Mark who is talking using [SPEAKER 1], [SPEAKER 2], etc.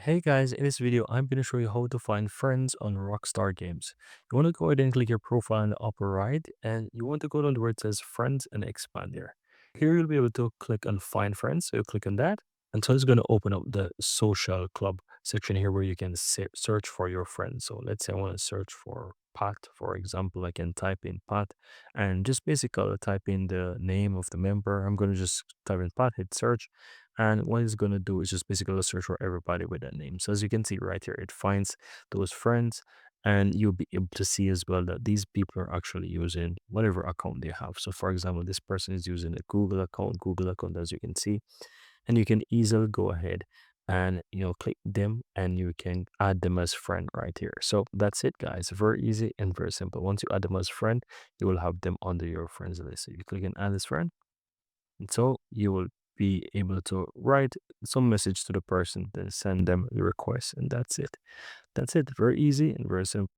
[SPEAKER 1] Hey guys, in this video, I'm going to show you how to find friends on Rockstar Games. You want to go ahead and click your profile in the upper right, and you want to go down to where it says friends and expand here. Here you'll be able to click on find friends. So you click on that. And so it's going to open up the social club section here where you can search for your friends. So let's say I want to search for Pat, for example. I can type in Pat and just basically type in the name of the member. I'm going to just type in Pat, hit search, and what it's going to do is just basically search for everybody with that name. So as you can see right here, it finds those friends, and you'll be able to see as well that these people are actually using whatever account they have. So for example, this person is using a Google account, as you can see, and you can easily go ahead and click them and you can add them as friend right here. So that's it, guys. Very easy and very simple. Once you add them as friend, you will have them under your friends list. So you click on add as friend, and so you will be able to write some message to the person, then send them the request, and that's it. That's it. Very easy and very simple.